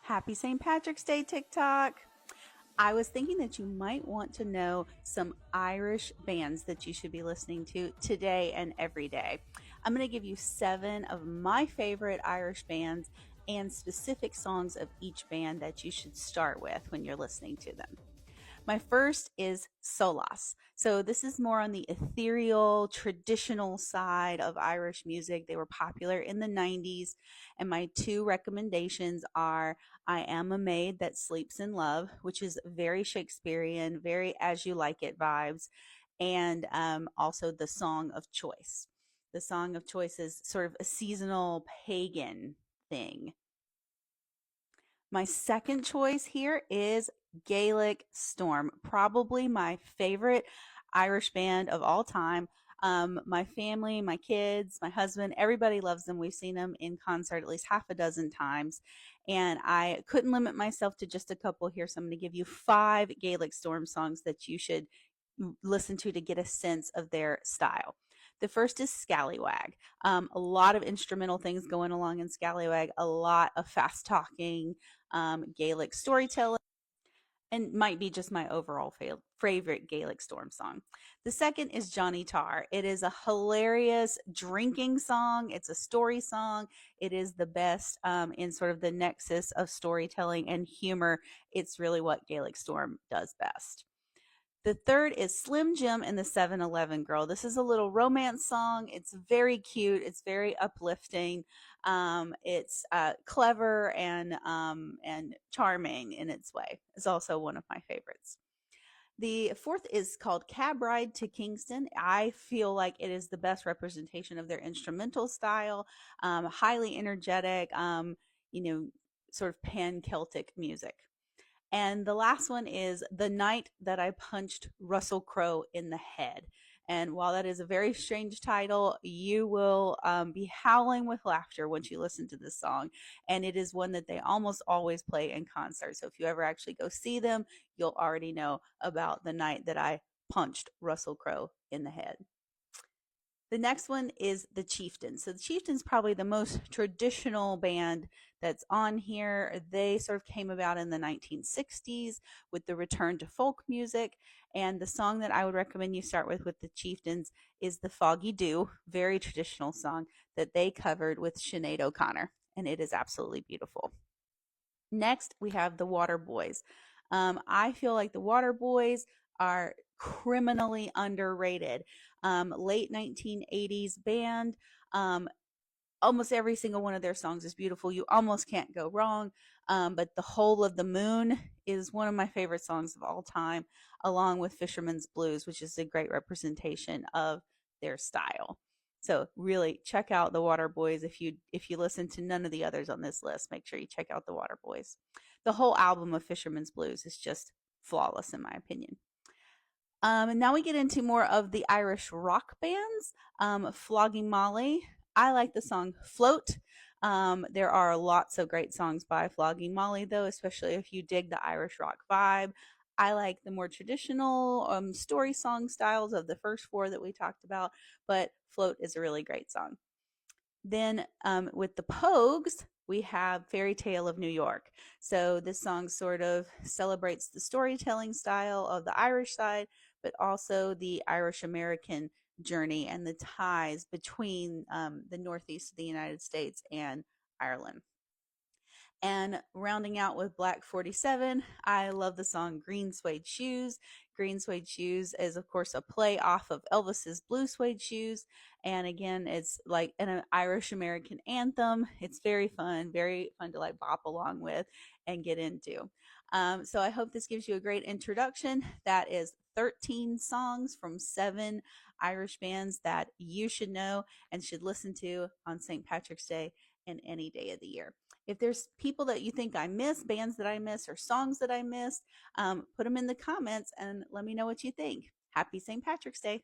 Happy St. Patrick's Day, TikTok. I was thinking that you might want to know some Irish bands that you should be listening to today and every day. I'm going to give you 7 of my favorite Irish bands and specific songs of each band that you should start with when you're listening to them. My first is Solas. So this is more on the ethereal, traditional side of Irish music. They were popular in the 90s. And my 2 recommendations are I Am a Maid That Sleeps in Love, which is very Shakespearean, very as you like it vibes, and also The Song of Choice. The Song of Choice is sort of a seasonal pagan thing. My second choice here is Gaelic Storm, probably my favorite Irish band of all time. My family, my kids, my husband, everybody loves them. We've seen them in concert at least half a dozen times. And I couldn't limit myself to just a couple here. So I'm going to give you 5 Gaelic Storm songs that you should listen to get a sense of their style. The first is Scallywag. A lot of instrumental things going along in Scallywag, a lot of fast talking, Gaelic storytelling, and might be just my overall favorite Gaelic Storm song. The second is Johnny Tar. It is a hilarious drinking song. It's a story song. It is the best in sort of the nexus of storytelling and humor. It's really what Gaelic Storm does best. The third is Slim Jim and the 7-Eleven Girl. This is a little romance song. It's very cute. It's very uplifting. It's clever and charming in its way. It's also one of my favorites. The fourth is called Cab Ride to Kingston. I feel like it is the best representation of their instrumental style, highly energetic, you know, sort of pan Celtic music. And the last one is The Night That I Punched Russell Crowe in the Head. And while that is a very strange title, you will be howling with laughter once you listen to this song. And it is one that they almost always play in concert. So if you ever actually go see them, you'll already know about The Night That I Punched Russell Crowe in the Head. The next one is the Chieftains. So the Chieftains probably the most traditional band that's on here. They sort of came about in the 1960s with the return to folk music. And the song that I would recommend you start with the Chieftains is the Foggy Dew, very traditional song that they covered with Sinead O'Connor. And it is absolutely beautiful. Next, we have the Water Boys. I feel like the Water Boys are criminally underrated. Late 1980s band. Almost every single one of their songs is beautiful. You almost can't go wrong. But The Whole of the Moon is one of my favorite songs of all time, along with Fisherman's Blues, which is a great representation of their style. So really check out the Water Boys. If you listen to none of the others on this list, make sure you check out the Water Boys. The whole album of Fisherman's Blues is just flawless in my opinion. And now we get into more of the Irish rock bands. Flogging Molly. I like the song Float. There are lots of great songs by Flogging Molly, though, especially if you dig the Irish rock vibe. I like the more traditional story song styles of the first 4 that we talked about, but Float is a really great song. Then with the Pogues, we have Fairy Tale of New York. So this song sort of celebrates the storytelling style of the Irish side, but also the Irish American journey and the ties between the Northeast of the United States and Ireland. And rounding out with Black 47, I love the song Green Suede Shoes. Green Suede Shoes is, of course, a play off of Elvis's Blue Suede Shoes. And again, it's like an Irish American anthem. It's very fun to like bop along with and get into. So I hope this gives you a great introduction. That is 13 songs from 7 Irish bands that you should know and should listen to on St. Patrick's Day and any day of the year. If there's people that you think I missed, bands that I missed, or songs that I missed, put them in the comments and let me know what you think. Happy St. Patrick's Day.